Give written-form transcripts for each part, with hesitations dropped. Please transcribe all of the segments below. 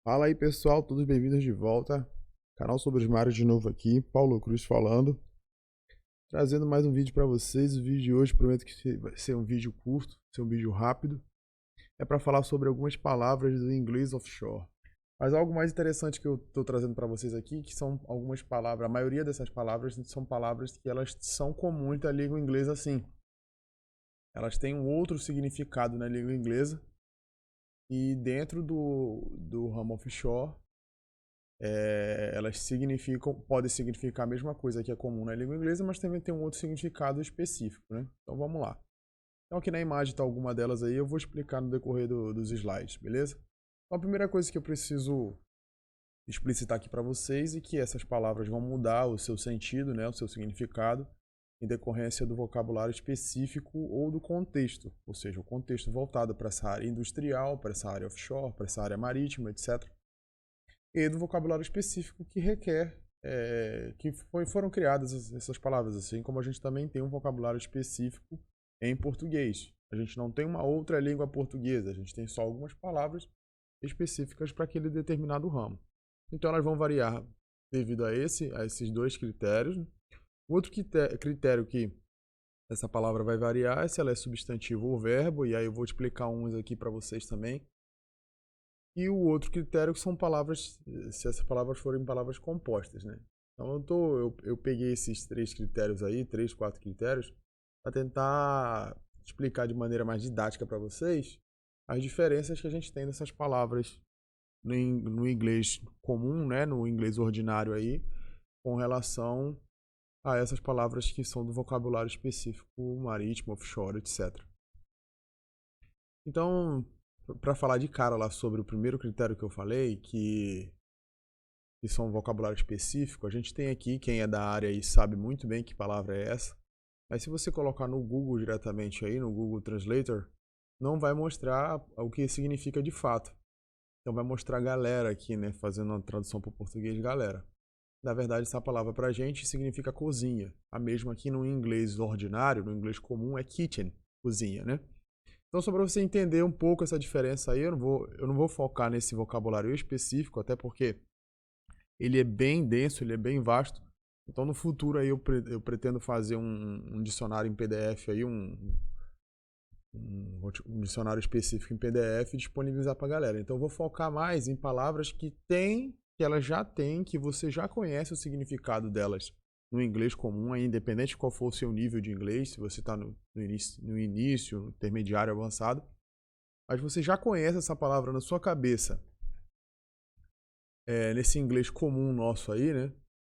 Fala aí pessoal, todos bem-vindos de volta. Canal sobre os mares de novo aqui, Paulo Cruz falando. Trazendo mais um vídeo para vocês. O vídeo de hoje prometo que vai ser um vídeo curto, vai ser um vídeo rápido. É para falar sobre algumas palavras do inglês offshore. Mas algo mais interessante que eu estou trazendo para vocês aqui, que são algumas palavras, a maioria dessas palavras são palavras que elas são comuns da língua inglesa assim. Elas têm um outro significado na língua inglesa. E dentro do ramo offshore, elas podem significar a mesma coisa que é comum na língua inglesa, mas também tem um outro significado específico, né? Então vamos lá. Então aqui na imagem está alguma delas aí, eu vou explicar no decorrer dos slides, beleza? Então a primeira coisa que eu preciso explicitar aqui para vocês é que essas palavras vão mudar o seu sentido, né, o seu significado, em decorrência do vocabulário específico ou do contexto, ou seja, o contexto voltado para essa área industrial, para essa área offshore, para essa área marítima, etc. E do vocabulário específico que requer, foram criadas essas palavras, assim como a gente também tem um vocabulário específico em português. A gente não tem uma outra língua portuguesa, a gente tem só algumas palavras específicas para aquele determinado ramo. Então elas vão variar devido a esses dois critérios. Outro critério que essa palavra vai variar é se ela é substantivo ou verbo, e aí eu vou explicar uns aqui para vocês também. E o outro critério que são palavras, se essas palavras forem palavras compostas, né? Então eu peguei esses três critérios aí, 4 critérios, para tentar explicar de maneira mais didática para vocês as diferenças que a gente tem dessas palavras no inglês comum, né, no inglês ordinário aí, com relação a essas palavras que são do vocabulário específico marítimo, offshore, etc. Então, para falar de cara lá sobre o primeiro critério que eu falei, que são um vocabulário específico, a gente tem aqui, quem é da área aí sabe muito bem que palavra é essa, mas se você colocar no Google diretamente aí, no Google Translator, não vai mostrar o que significa de fato. Então vai mostrar galera aqui, né, fazendo uma tradução para o português, galera. Na verdade, essa palavra para a gente significa cozinha. A mesma aqui no inglês ordinário, no inglês comum, é kitchen, cozinha, né? Então, só para você entender um pouco essa diferença aí, eu não vou focar nesse vocabulário específico, até porque ele é bem denso, ele é bem vasto. Então, no futuro aí eu pretendo fazer um dicionário em PDF aí, um dicionário específico em PDF e disponibilizar para a galera. Então eu vou focar mais em palavras que elas já têm, que você já conhece o significado delas no inglês comum, aí, independente de qual for o seu nível de inglês, se você está no início, intermediário, avançado, mas você já conhece essa palavra na sua cabeça, nesse inglês comum nosso aí, né?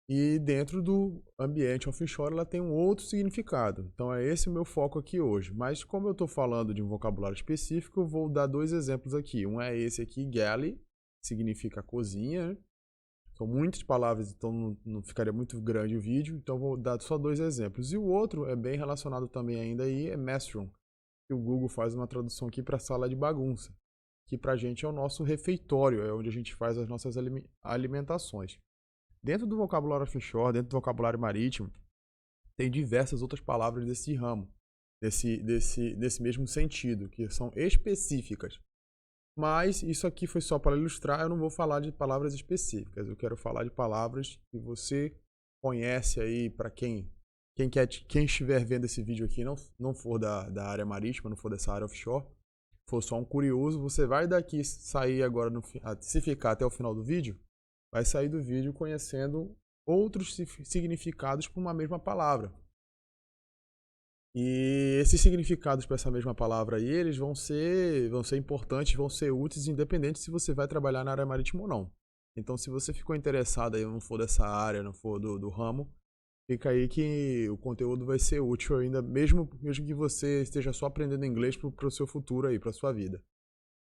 E dentro do ambiente offshore ela tem um outro significado. Então é esse o meu foco aqui hoje. Mas como eu estou falando de um vocabulário específico, eu vou dar dois exemplos aqui. Um é esse aqui, galley, significa cozinha. São muitas palavras, então não ficaria muito grande o vídeo. Então eu vou dar só dois exemplos. E o outro é bem relacionado também ainda aí, é messroom, que o Google faz uma tradução aqui para sala de bagunça, que para a gente é o nosso refeitório, é onde a gente faz as nossas alimentações. Dentro do vocabulário offshore, dentro do vocabulário marítimo, tem diversas outras palavras desse ramo, desse mesmo sentido, que são específicas. Mas isso aqui foi só para ilustrar, eu não vou falar de palavras específicas, eu quero falar de palavras que você conhece aí, para quem estiver vendo esse vídeo aqui não for da área marítima, não for dessa área offshore, for só um curioso, você vai daqui sair agora, se ficar até o final do vídeo, vai sair do vídeo conhecendo outros significados para uma mesma palavra. E esses significados para essa mesma palavra aí, eles vão ser importantes, vão ser úteis, independente se você vai trabalhar na área marítima ou não. Então, se você ficou interessado aí, não for dessa área, não for do ramo, fica aí que o conteúdo vai ser útil ainda, mesmo que você esteja só aprendendo inglês para o seu futuro aí, para a sua vida.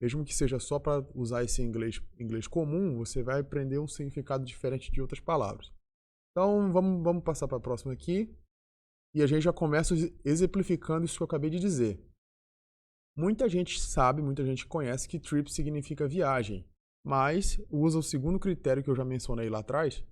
Mesmo que seja só para usar esse inglês comum, você vai aprender um significado diferente de outras palavras. Então, vamos passar para a próxima aqui. E a gente já começa exemplificando isso que eu acabei de dizer. Muita gente sabe, muita gente conhece que trip significa viagem, mas usa o segundo critério que eu já mencionei lá atrás,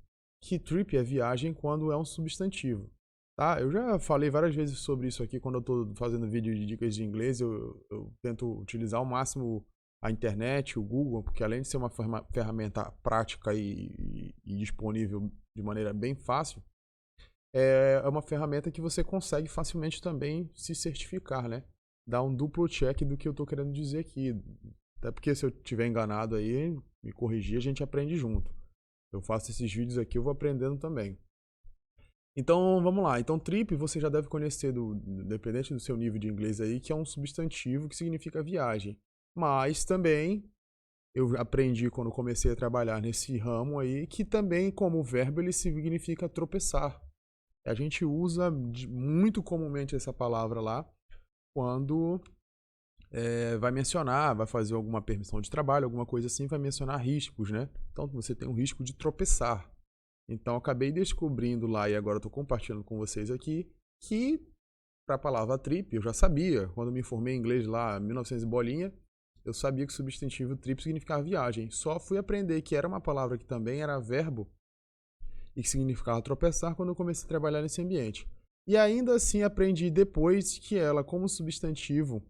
que trip é viagem quando é um substantivo. Tá? Eu já falei várias vezes sobre isso aqui quando eu estou fazendo vídeo de dicas de inglês, eu tento utilizar ao máximo a internet, o Google, porque além de ser uma ferramenta prática e disponível de maneira bem fácil, é uma ferramenta que você consegue facilmente também se certificar, né? Dar um duplo check do que eu estou querendo dizer aqui. Até porque se eu estiver enganado aí, me corrigir, a gente aprende junto. Eu faço esses vídeos aqui, eu vou aprendendo também. Então, vamos lá. Então, trip você já deve conhecer, dependente do seu nível de inglês aí, que é um substantivo que significa viagem. Mas também, eu aprendi quando comecei a trabalhar nesse ramo aí, que também, como verbo, ele significa tropeçar. A gente usa muito comumente essa palavra lá, quando vai mencionar, vai fazer alguma permissão de trabalho, alguma coisa assim, vai mencionar riscos, né? Então, você tem um risco de tropeçar. Então, acabei descobrindo lá, e agora estou compartilhando com vocês aqui, que para a palavra trip, eu já sabia. Quando me formei em inglês lá, em 1900 e bolinha, eu sabia que o substantivo trip significava viagem. Só fui aprender que era uma palavra que também era verbo e que significava tropeçar quando eu comecei a trabalhar nesse ambiente. E ainda assim aprendi depois que ela, como substantivo,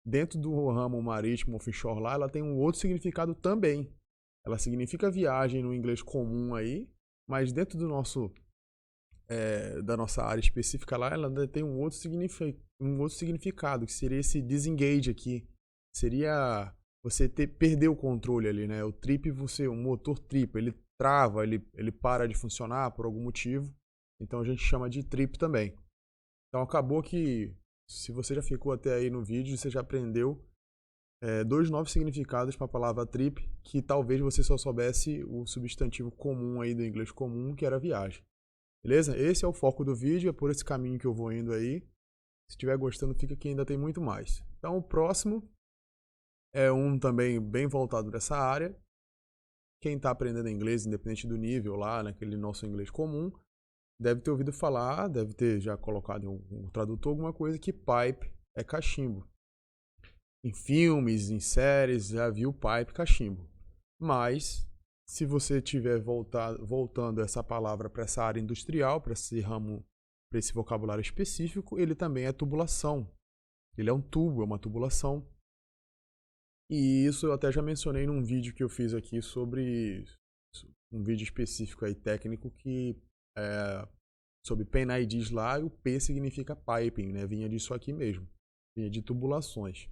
dentro do ramo marítimo offshore lá, ela tem um outro significado também. Ela significa viagem no inglês comum aí, mas dentro do da nossa área específica lá, ela tem um outro significado, que seria esse disengage aqui. Seria você perder o controle ali, né? O trip, o motor tripa, ele trava, ele para de funcionar por algum motivo. Então a gente chama de trip também. Então acabou que, se você já ficou até aí no vídeo, você já aprendeu 2 novos significados para a palavra trip, que talvez você só soubesse o substantivo comum aí do inglês comum, que era viagem. Beleza? Esse é o foco do vídeo, é por esse caminho que eu vou indo aí. Se estiver gostando, fica que ainda tem muito mais. Então o próximo é um também bem voltado nessa área. Quem está aprendendo inglês, independente do nível lá, naquele nosso inglês comum, deve ter ouvido falar, deve ter já colocado em um tradutor alguma coisa, que pipe é cachimbo. Em filmes, em séries, já viu pipe, cachimbo. Mas, se você estiver voltando essa palavra para essa área industrial, para esse ramo, para esse vocabulário específico, ele também é tubulação. Ele é um tubo, é uma tubulação. E isso eu até já mencionei num vídeo que eu fiz aqui sobre um vídeo específico aí técnico que sobre pen IDs lá, e o P significa piping, né? Vinha disso aqui mesmo, vinha de tubulações.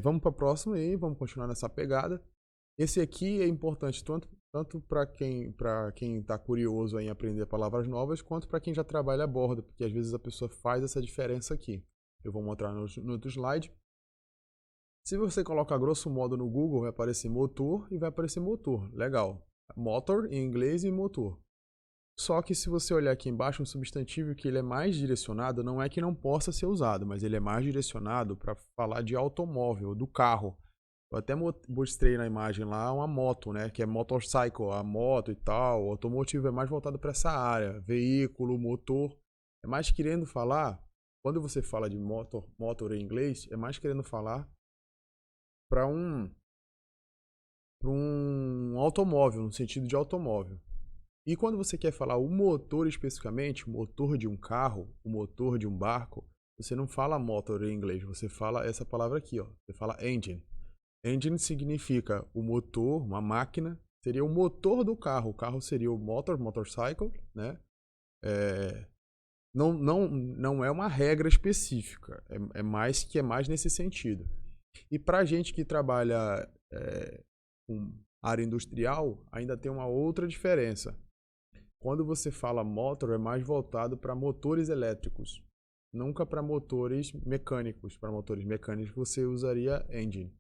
Vamos para a próxima aí, vamos continuar nessa pegada. Esse aqui é importante tanto para quem está curioso em aprender palavras novas, quanto para quem já trabalha a bordo, porque às vezes a pessoa faz essa diferença aqui. Eu vou mostrar no outro slide. Se você colocar grosso modo no Google, vai aparecer motor e vai aparecer motor. Legal. Motor em inglês e motor. Só que se você olhar aqui embaixo, um substantivo que ele é mais direcionado, não é que não possa ser usado, mas ele é mais direcionado para falar de automóvel, do carro. Eu até mostrei na imagem lá uma moto, né? Que é motorcycle, a moto e tal. O automotivo é mais voltado para essa área. Veículo, motor. É mais querendo falar, quando você fala de motor em inglês, é mais querendo falar para um automóvel, no sentido de automóvel. E quando você quer falar o motor especificamente, o motor de um carro, o motor de um barco, você não fala motor em inglês, você fala essa palavra aqui, ó. Você fala engine. Engine significa o motor, uma máquina, seria o motor do carro. O carro seria o motorcycle, né? Não é uma regra específica, é mais nesse sentido. E para gente que trabalha com área industrial, ainda tem uma outra diferença. Quando você fala motor, é mais voltado para motores elétricos, nunca para motores mecânicos. Para motores mecânicos você usaria engine.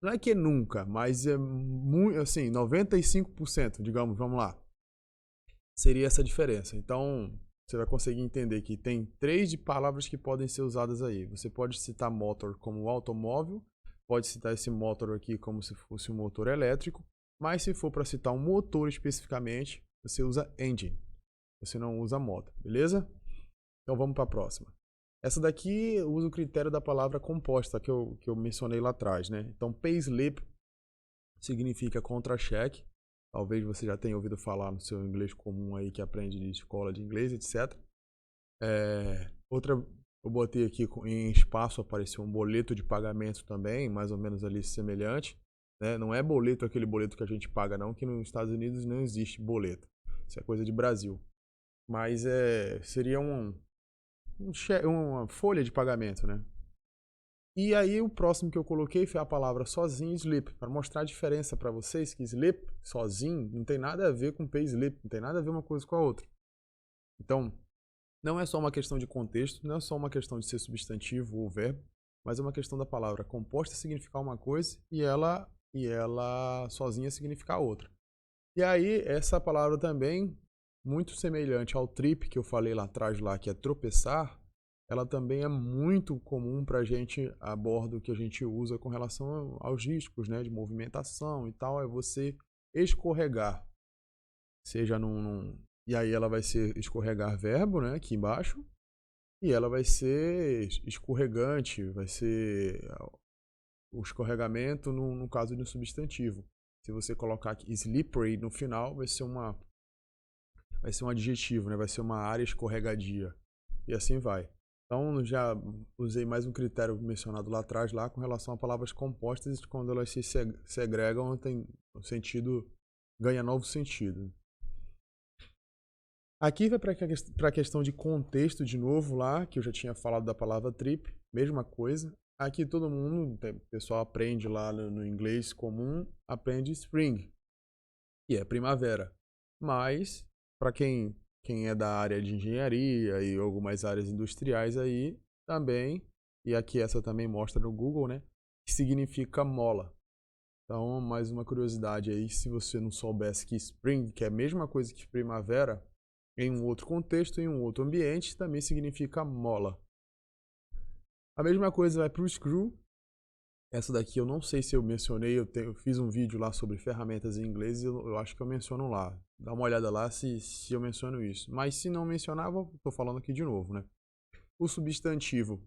Não é que nunca, mas é muito, assim, 95%, digamos, vamos lá. Seria essa diferença. Então, você vai conseguir entender que tem 3 palavras que podem ser usadas aí. Você pode citar motor como automóvel, pode citar esse motor aqui como se fosse um motor elétrico, mas se for para citar um motor especificamente, você usa engine. Você não usa motor, beleza? Então vamos para a próxima. Essa daqui usa o critério da palavra composta que eu mencionei lá atrás, né? Então payslip significa contra-cheque. Talvez você já tenha ouvido falar no seu inglês comum aí que aprende de escola de inglês, etc. Outra Eu botei aqui em espaço, apareceu um boleto de pagamento também, mais ou menos ali semelhante. Né? Não é boleto aquele boleto que a gente paga não, que nos Estados Unidos não existe boleto. Isso é coisa de Brasil. Mas seria uma folha de pagamento, né? E aí o próximo que eu coloquei foi a palavra sozinho, sleep, para mostrar a diferença para vocês que sleep, sozinho, não tem nada a ver com pay sleep, não tem nada a ver uma coisa com a outra. Então, não é só uma questão de contexto, não é só uma questão de ser substantivo ou verbo, mas é uma questão da palavra composta significar uma coisa e ela sozinha significar outra. E aí, essa palavra também, muito semelhante ao trip que eu falei lá atrás, lá, que é tropeçar, ela também é muito comum para a gente a bordo que a gente usa com relação aos riscos, né, de movimentação e tal, é você escorregar, seja e aí ela vai ser escorregar verbo, né, aqui embaixo, e ela vai ser escorregante, vai ser o escorregamento no caso de um substantivo. Se você colocar aqui slippery no final, vai ser um adjetivo, né, vai ser uma área escorregadia, e assim vai. Então, já usei mais um critério mencionado lá atrás, lá com relação a palavras compostas, quando elas se segregam, tem o sentido, ganha novo sentido. Aqui vai para a questão de contexto de novo lá, que eu já tinha falado da palavra trip, mesma coisa. Aqui todo mundo, o pessoal aprende lá no inglês comum, aprende spring, que é primavera. Mas, para quem é da área de engenharia e algumas áreas industriais aí também, e aqui essa também mostra no Google, né, que significa mola. Então, mais uma curiosidade aí, se você não soubesse que spring, que é a mesma coisa que primavera, em um outro contexto, em um outro ambiente, também significa mola. A mesma coisa vai para o screw. Essa daqui eu não sei se eu mencionei, eu fiz um vídeo lá sobre ferramentas em inglês e eu acho que eu menciono lá. Dá uma olhada lá se eu menciono isso. Mas se não mencionava, estou falando aqui de novo, né? O substantivo,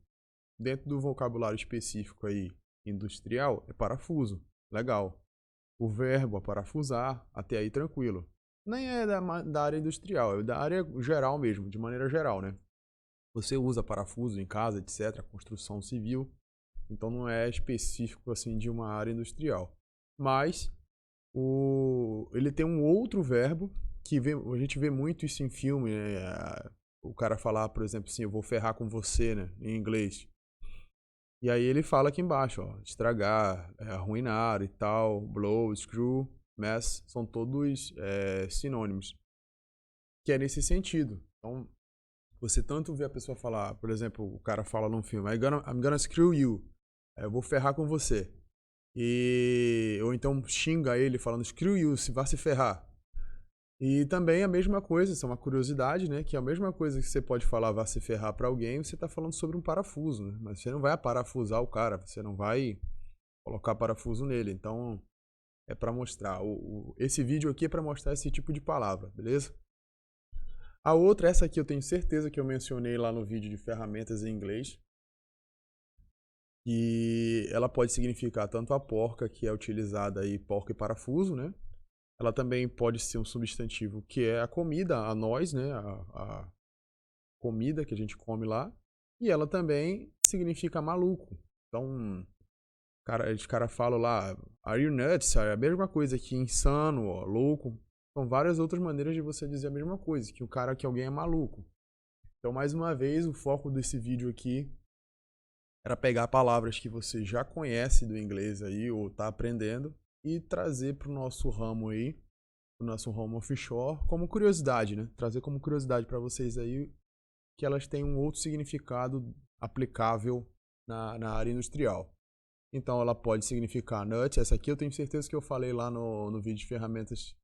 dentro do vocabulário específico aí, industrial, é parafuso. Legal. O verbo, parafusar, até aí tranquilo. Nem é da área industrial, é da área geral mesmo, de maneira geral, né? Você usa parafuso em casa, etc., construção civil. Então não é específico assim de uma área industrial. Mas ele tem um outro verbo que a gente vê muito isso em filme, né? O cara falar, por exemplo, assim, eu vou ferrar com você, né? Em inglês. E aí ele fala aqui embaixo, ó, estragar, arruinar e tal, blow, screw, mess, são todos sinônimos. Que é nesse sentido. Então, você tanto vê a pessoa falar, por exemplo, o cara fala num filme, I'm gonna screw you. Eu vou ferrar com você. Ou então xinga ele falando screw you, se vá se ferrar. E também a mesma coisa, isso é uma curiosidade, né? Que é a mesma coisa que você pode falar vá se ferrar para alguém, você está falando sobre um parafuso, né? Mas você não vai parafusar o cara, você não vai colocar parafuso nele. Então é para mostrar. Esse vídeo aqui é para mostrar esse tipo de palavra, beleza? A outra, essa aqui eu tenho certeza que eu mencionei lá no vídeo de ferramentas em inglês. E ela pode significar tanto a porca, que é utilizada aí, porca e parafuso, né? Ela também pode ser um substantivo, que é a comida, a nós, né? A comida que a gente come lá. E ela também significa maluco. Então, os caras falam lá, are you nuts? É a mesma coisa que insano, ó, louco. São várias outras maneiras de você dizer a mesma coisa, que alguém é maluco. Então, mais uma vez, o foco desse vídeo aqui era pegar palavras que você já conhece do inglês aí, ou está aprendendo, e trazer para o nosso ramo aí, para o nosso ramo offshore, como curiosidade, né? Trazer como curiosidade para vocês aí que elas têm um outro significado aplicável na área industrial. Então, ela pode significar nut. Essa aqui eu tenho certeza que eu falei lá no vídeo de ferramentas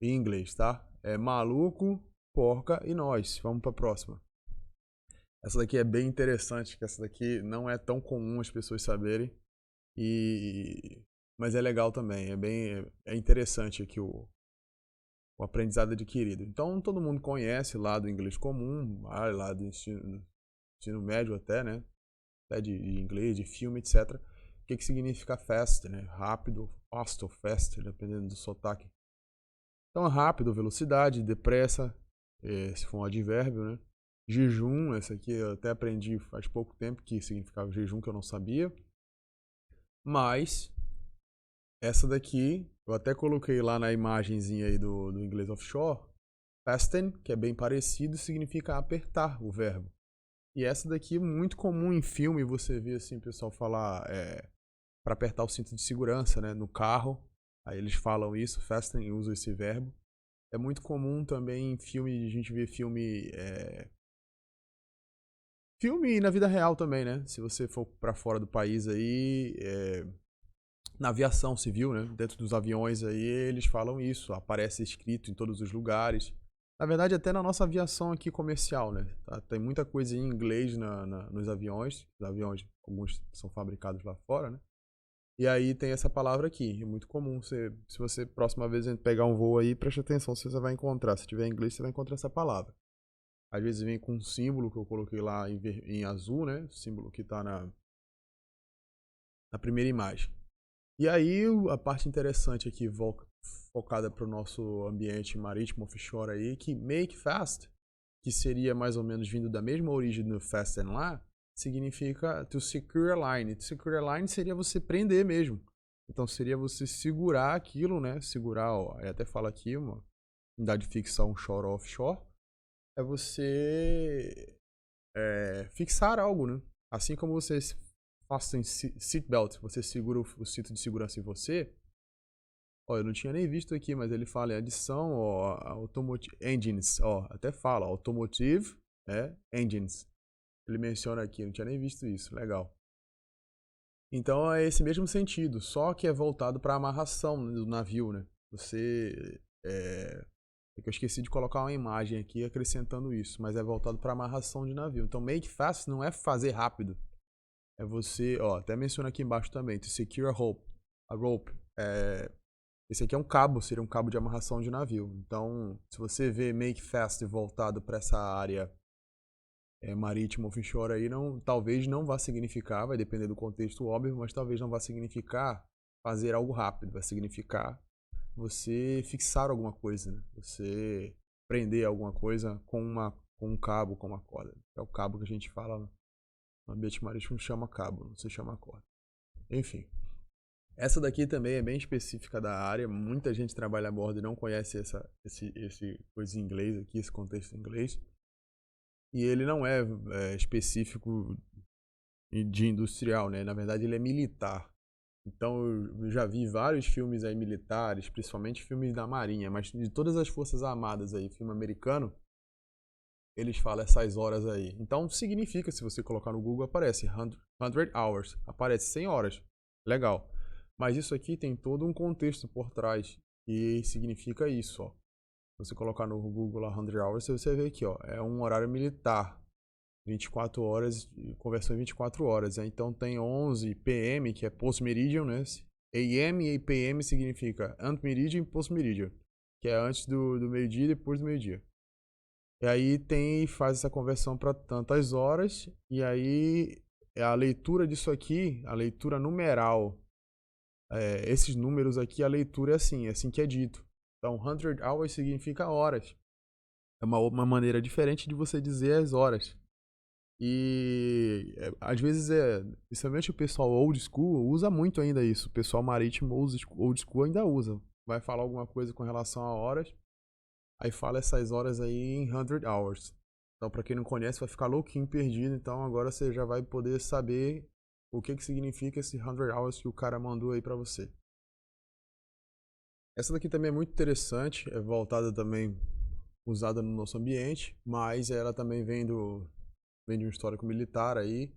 em inglês, tá? É maluco, porca e nós. Vamos para a próxima. Essa daqui é bem interessante, que essa daqui não é tão comum as pessoas saberem, mas é legal também, é interessante aqui o aprendizado adquirido. Então todo mundo conhece lá do inglês comum, lá do ensino médio até, né? Até de inglês, de filme, etc. O que significa fast, né? Rápido, fast ou fast, dependendo do sotaque. Então rápido, velocidade, depressa, se for um advérbio, né? Jejum, essa aqui eu até aprendi faz pouco tempo que significava jejum, que eu não sabia. Mas essa daqui, eu até coloquei lá na imagenzinha aí do inglês offshore. Fasten, que é bem parecido, significa apertar o verbo. E essa daqui é muito comum em filme, você vê assim o pessoal falar para apertar o cinto de segurança, né, no carro. Aí eles falam isso, fasten, e usam esse verbo. É muito comum também em filme, a gente vê filme na vida real também, né? Se você for para fora do país aí, na aviação civil, né? Dentro dos aviões aí, eles falam isso, aparece escrito em todos os lugares. Na verdade, até na nossa aviação aqui comercial, né? Tá? Tem muita coisa em inglês nos aviões. Os aviões, alguns são fabricados lá fora, né? E aí tem essa palavra aqui. É muito comum. Se você, próxima vez, pegar um voo aí, preste atenção se você vai encontrar. Se tiver em inglês, você vai encontrar essa palavra. Às vezes vem com um símbolo que eu coloquei lá em azul, né? O símbolo que tá na primeira imagem. E aí, a parte interessante aqui, focada para o nosso ambiente marítimo offshore aí, que make fast, que seria mais ou menos vindo da mesma origem do fasten lá, significa to secure a line. To secure a line seria você prender mesmo. Então seria você segurar aquilo, né? Segurar, ó, até fala aqui, uma unidade fixa onshore ou offshore, é você fixar algo, né? Assim como você faça seatbelt, você segura o cinto de segurança em você. Ó, eu não tinha nem visto aqui, mas ele fala em adição, ó, automotive engines, ó, até fala, automotive, engines. Ele menciona aqui, eu não tinha nem visto isso, legal. Então é esse mesmo sentido, só que é voltado para a amarração do navio, né? Você é que eu esqueci de colocar uma imagem aqui acrescentando isso, mas é voltado para amarração de navio. Então make fast não é fazer rápido. É você, ó, até menciona aqui embaixo também, to secure a rope. Esse aqui é um cabo, seria um cabo de amarração de navio. Então, se você vê make fast voltado para essa área marítima offshore aí, talvez não vá significar, vai depender do contexto óbvio, mas talvez não vá significar fazer algo rápido, vai significar você fixar alguma coisa, né? Você prender alguma coisa com um cabo, com uma corda. É o cabo que a gente fala no ambiente marítimo, chama cabo, não se chama corda. Enfim. Essa daqui também é bem específica da área. Muita gente trabalha a bordo e não conhece esse coisa em inglês aqui, esse contexto em inglês. E ele não é específico de industrial, né? Na verdade, ele é militar. Então, eu já vi vários filmes aí militares, principalmente filmes da Marinha, mas de todas as Forças Armadas aí, filme americano, eles falam essas horas aí. Então, significa, se você colocar no Google, aparece 100 hours, aparece 100 horas. Legal. Mas isso aqui tem todo um contexto por trás e significa isso, ó. Se você colocar no Google lá 100 hours, você vê aqui, ó, é um horário militar. 24 horas, conversão em 24 horas. Então tem 11 PM, que é post-meridian, né? AM e PM significa ante-meridian e post-meridian, que é antes do meio-dia e depois do meio-dia. E aí faz essa conversão para tantas horas, e aí a leitura disso aqui, a leitura numeral, esses números aqui, a leitura é assim que é dito. Então, 100 hours significa horas. É uma maneira diferente de você dizer as horas. E às vezes principalmente o pessoal old school usa muito ainda isso. O pessoal marítimo old school ainda usa. Vai falar alguma coisa com relação a horas, aí fala essas horas aí em 100 hours. Então, para quem não conhece, vai ficar louquinho, perdido. Então, agora você já vai poder saber o que significa esse 100 hours que o cara mandou aí para você. Essa daqui também é muito interessante, é voltada também, usada no nosso ambiente, mas ela também vem de um histórico militar aí.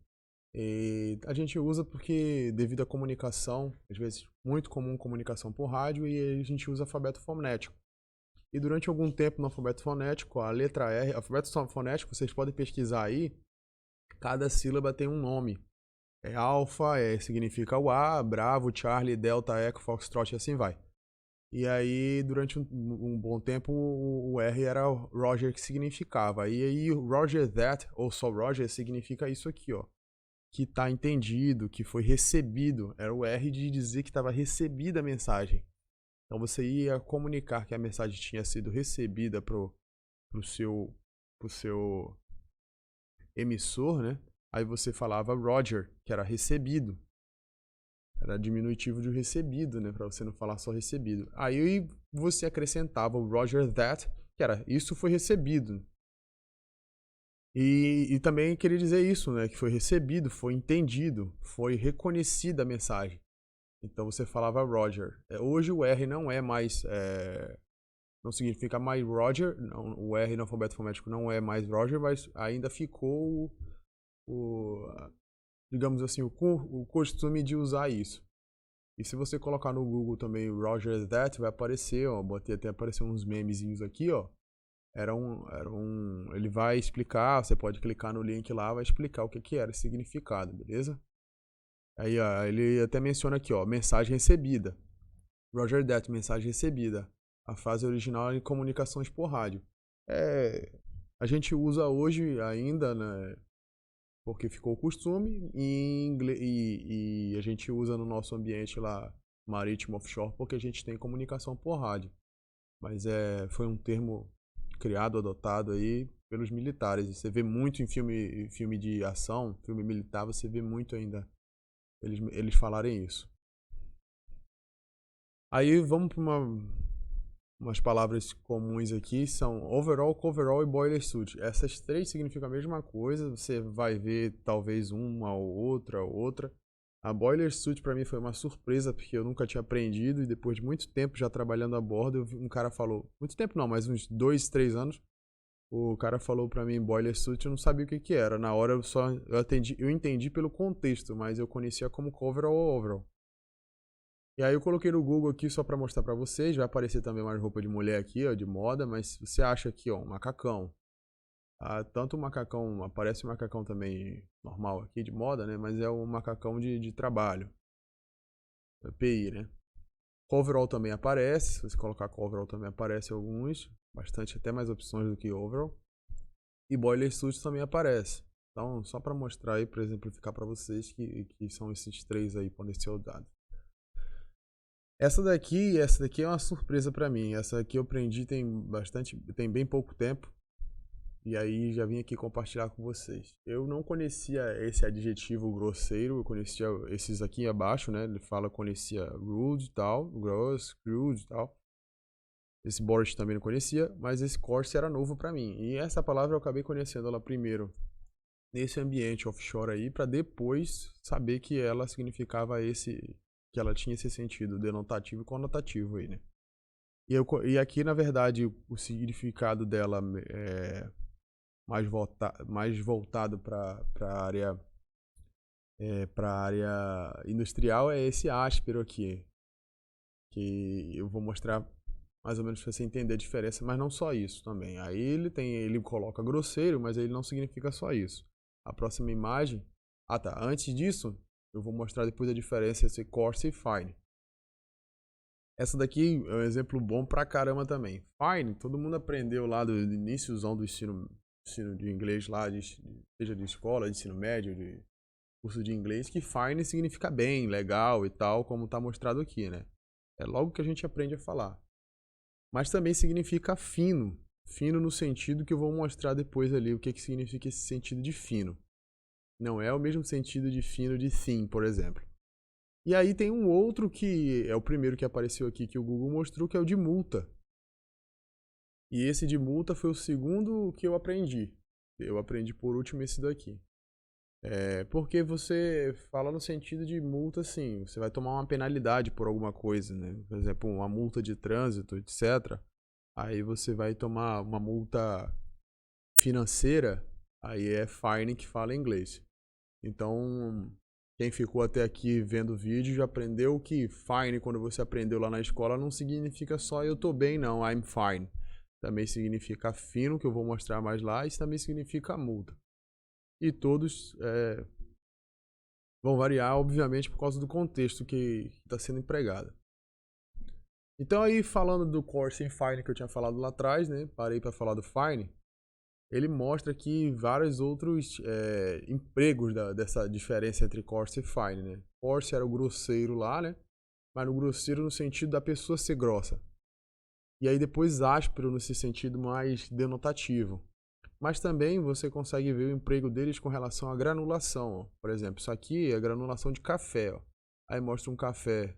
E a gente usa porque, devido à comunicação, às vezes muito comum comunicação por rádio, e a gente usa alfabeto fonético. E durante algum tempo no alfabeto fonético, a letra R, alfabeto fonético, vocês podem pesquisar aí, cada sílaba tem um nome. Alfa significa o A, Bravo, Charlie, Delta, Echo, Foxtrot e assim vai. E aí, durante um bom tempo, o R era o Roger que significava. E aí, Roger that, ou só Roger, significa isso aqui, ó. Que tá entendido, que foi recebido. Era o R de dizer que estava recebida a mensagem. Então você ia comunicar que a mensagem tinha sido recebida pro seu emissor, né? Aí você falava Roger, que era recebido. Era diminutivo de recebido, né? Pra você não falar só recebido. Aí você acrescentava o Roger that, que era isso foi recebido. E também queria dizer isso, né? Que foi recebido, foi entendido, foi reconhecida a mensagem. Então você falava Roger. Hoje o R não é mais. Não significa mais Roger. Não, o R no alfabeto fonético não é mais Roger, mas ainda ficou digamos assim, o costume de usar isso. E se você colocar no Google também Roger That, vai aparecer, ó. Botei até aparecer uns memezinhos aqui, ó. Ele vai explicar, você pode clicar no link lá, vai explicar o que era esse significado, beleza? Aí, ó, ele até menciona aqui, ó, mensagem recebida. Roger that, mensagem recebida. A frase original é em comunicações por rádio. A gente usa hoje ainda, né? Porque ficou o costume e a gente usa no nosso ambiente lá marítimo offshore porque a gente tem comunicação por rádio. Mas foi um termo criado, adotado aí pelos militares. E você vê muito em filme de ação, filme militar, você vê muito ainda eles falarem isso. Aí vamos para umas palavras comuns aqui, são overall, coverall e boiler suit. Essas três significam a mesma coisa, você vai ver talvez uma ou outra. A boiler suit para mim foi uma surpresa, porque eu nunca tinha aprendido e depois de muito tempo já trabalhando a bordo, um cara falou, muito tempo não, mas uns 2, 3 anos, o cara falou para mim boiler suit, eu não sabia o que era. Na hora eu entendi pelo contexto, mas eu conhecia como coverall ou overall. E aí eu coloquei no Google aqui só pra mostrar pra vocês, vai aparecer também mais roupa de mulher aqui, ó, de moda, mas você acha aqui, ó, um macacão. Tanto o macacão, aparece um macacão também normal aqui de moda, né, mas é um macacão de trabalho. PI, né. Coverall também aparece, se você colocar coverall também aparece alguns, bastante, até mais opções do que overall. E boiler suit também aparece. Então, só pra mostrar aí, pra exemplificar pra vocês que são esses três aí, podem ser usados. Essa daqui é uma surpresa pra mim. Essa aqui eu aprendi tem bem pouco tempo. E aí já vim aqui compartilhar com vocês. Eu não conhecia esse adjetivo grosseiro, eu conhecia esses aqui abaixo, né? Ele fala conhecia rude e tal, gross, crude e tal. Esse Boris também não conhecia, mas esse course era novo pra mim. E essa palavra eu acabei conhecendo ela primeiro nesse ambiente offshore aí, pra depois saber que ela significava que ela tinha esse sentido denotativo e conotativo aí, né? E aqui, na verdade, o significado dela é mais voltado para a área industrial é esse áspero aqui, que eu vou mostrar mais ou menos para você entender a diferença, mas não só isso também. Aí ele coloca grosseiro, mas ele não significa só isso. A próxima imagem, tá, antes disso, eu vou mostrar depois a diferença entre coarse e fine. Essa daqui é um exemplo bom pra caramba também. Fine, todo mundo aprendeu lá do iníciozão do ensino de inglês lá, seja de escola, de ensino médio, de curso de inglês, que fine significa bem, legal e tal, como tá mostrado aqui, né? É logo que a gente aprende a falar. Mas também significa fino. Fino no sentido que eu vou mostrar depois ali o que significa esse sentido de fino. Não é o mesmo sentido de fino de thin, por exemplo. E aí tem um outro que é o primeiro que apareceu aqui que o Google mostrou, que é o de multa. E esse de multa foi o segundo que eu aprendi. Eu aprendi por último esse daqui. Porque você fala no sentido de multa, assim, você vai tomar uma penalidade por alguma coisa, né? Por exemplo, uma multa de trânsito, etc. Aí você vai tomar uma multa financeira, aí é fine que fala em inglês. Então, quem ficou até aqui vendo o vídeo já aprendeu que fine, quando você aprendeu lá na escola, não significa só eu tô bem, não, I'm fine. Também significa fino, que eu vou mostrar mais lá, e isso também significa multa. E todos vão variar, obviamente, por causa do contexto que está sendo empregado. Então aí, falando do coarse e fine que eu tinha falado lá atrás, né, parei para falar do fine, ele mostra aqui vários outros empregos dessa diferença entre coarse e fine, né. Coarse era o grosseiro lá, né, mas no grosseiro no sentido da pessoa ser grossa. E aí depois áspero nesse sentido mais denotativo. Mas também você consegue ver o emprego deles com relação à granulação. Ó. Por exemplo, isso aqui é granulação de café. Ó. Aí mostra um café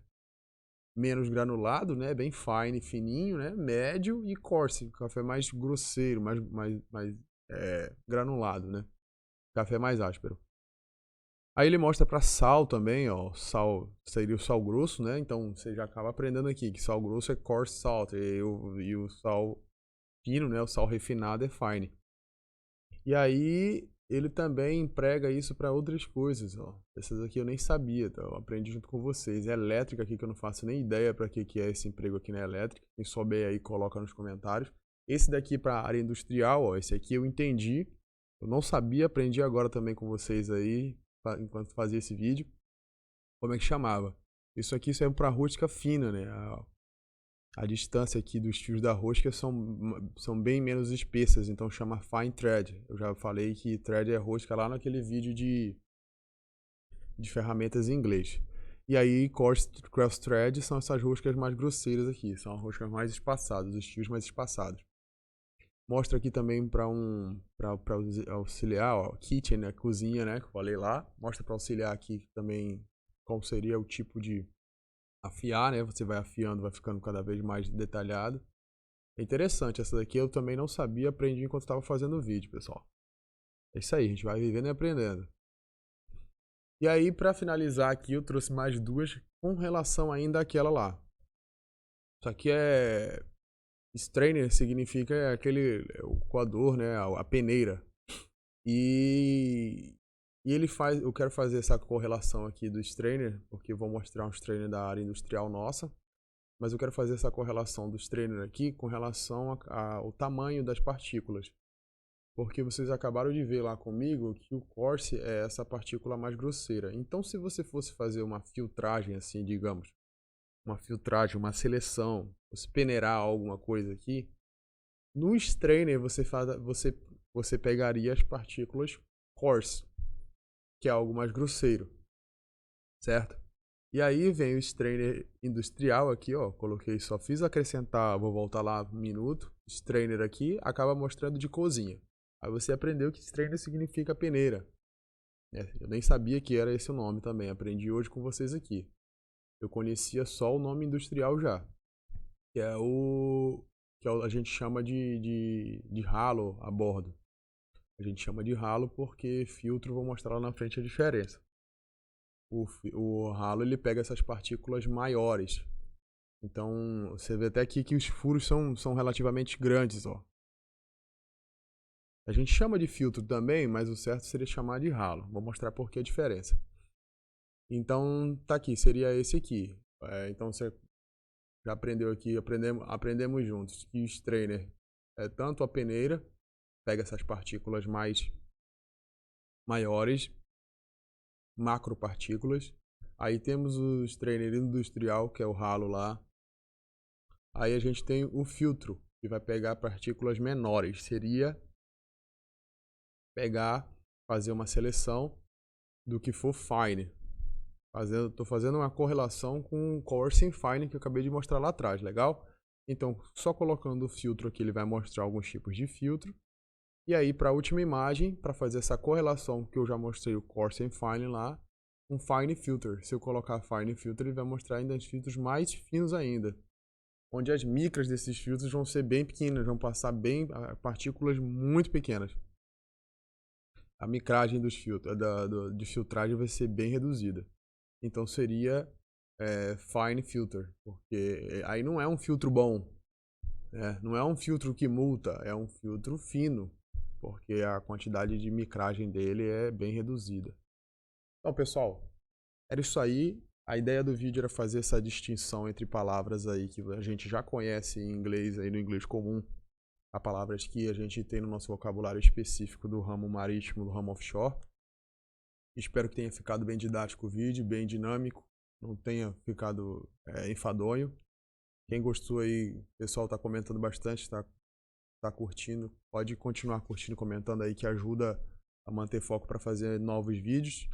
menos granulado, né? Bem fine, fininho, né? Médio e coarse, café mais grosseiro, mais granulado, né? Café mais áspero. Aí ele mostra para sal também, ó. Sal seria o sal grosso, né? Então você já acaba aprendendo aqui que sal grosso é coarse salt e o sal fino, né? O sal refinado é fine. E aí ele também emprega isso para outras coisas, ó. Essas aqui eu nem sabia, tá? Eu aprendi junto com vocês. É elétrica aqui que eu não faço nem ideia para que é esse emprego aqui na elétrica. Quem souber aí coloca nos comentários. Esse daqui para área industrial, ó, esse aqui eu entendi. Eu não sabia, aprendi agora também com vocês aí, enquanto fazia esse vídeo. Como é que chamava? Isso aqui serve para rosca fina, né? A distância aqui dos fios da rosca são bem menos espessas, então chama fine thread. Eu já falei que thread é rosca lá naquele vídeo de ferramentas em inglês. E aí cross thread são essas roscas mais grosseiras aqui, são roscas mais espaçadas, os fios mais espaçados. Mostra aqui também para auxiliar, ó, kitchen, né, cozinha, né, que eu falei lá. Mostra para auxiliar aqui também qual seria o tipo de afiar, né? Você vai afiando, vai ficando cada vez mais detalhado. É interessante, essa daqui eu também não sabia, aprendi enquanto estava fazendo o vídeo, pessoal. É isso aí, a gente vai vivendo e aprendendo. E aí, para finalizar aqui, eu trouxe mais duas com relação ainda àquela lá. Isso aqui é... Strainer significa aquele... o coador, né? A peneira. E ele faz... Eu quero fazer essa correlação aqui do strainer, porque eu vou mostrar um strainer da área industrial nossa. Mas eu quero fazer essa correlação dos strainer aqui com relação ao tamanho das partículas. Porque vocês acabaram de ver lá comigo que o coarse é essa partícula mais grosseira. Então, se você fosse fazer uma filtragem, assim, digamos, uma filtragem, uma seleção, você peneirar alguma coisa aqui, no strainer você pegaria as partículas coarse, que é algo mais grosseiro, certo? E aí vem o strainer industrial aqui, ó, coloquei, só fiz acrescentar, vou voltar lá um minuto, strainer aqui, acaba mostrando de cozinha. Aí você aprendeu que strainer significa peneira. Eu nem sabia que era esse o nome também, aprendi hoje com vocês aqui. Eu conhecia só o nome industrial já, que é a gente chama de ralo a bordo. A gente chama de ralo porque filtro, vou mostrar lá na frente a diferença. O ralo ele pega essas partículas maiores. Então você vê até aqui que os furos são relativamente grandes, ó. A gente chama de filtro também, mas o certo seria chamar de ralo. Vou mostrar por que a diferença. Então tá aqui, seria esse aqui. Então você já aprendeu aqui, aprendemos juntos que o strainer é tanto a peneira, pega essas partículas mais maiores, macropartículas. Aí temos o strainer industrial, que é o ralo lá. Aí a gente tem o filtro, que vai pegar partículas menores. Seria fazer uma seleção do que for fine. Estou fazendo uma correlação com o coarse e fine que eu acabei de mostrar lá atrás, legal? Então, só colocando o filtro aqui, ele vai mostrar alguns tipos de filtro. E aí, para a última imagem, para fazer essa correlação que eu já mostrei o coarse e fine lá, um fine filter. Se eu colocar fine filter, ele vai mostrar ainda os filtros mais finos ainda. Onde as micras desses filtros vão ser bem pequenas, vão passar bem partículas muito pequenas. A micragem dos filtros, de filtragem vai ser bem reduzida. Então seria fine filter, porque aí não é um filtro bom, não é um filtro que multa, é um filtro fino, porque a quantidade de micragem dele é bem reduzida. Então, pessoal, era isso aí. A ideia do vídeo era fazer essa distinção entre palavras aí que a gente já conhece em inglês, aí no inglês comum, a palavras que a gente tem no nosso vocabulário específico do ramo marítimo, do ramo offshore. Espero que tenha ficado bem didático o vídeo, bem dinâmico, não tenha ficado enfadonho. Quem gostou aí, o pessoal tá comentando bastante, tá curtindo. Pode continuar curtindo, comentando aí, que ajuda a manter foco para fazer novos vídeos.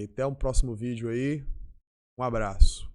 Até um próximo vídeo aí. Um abraço.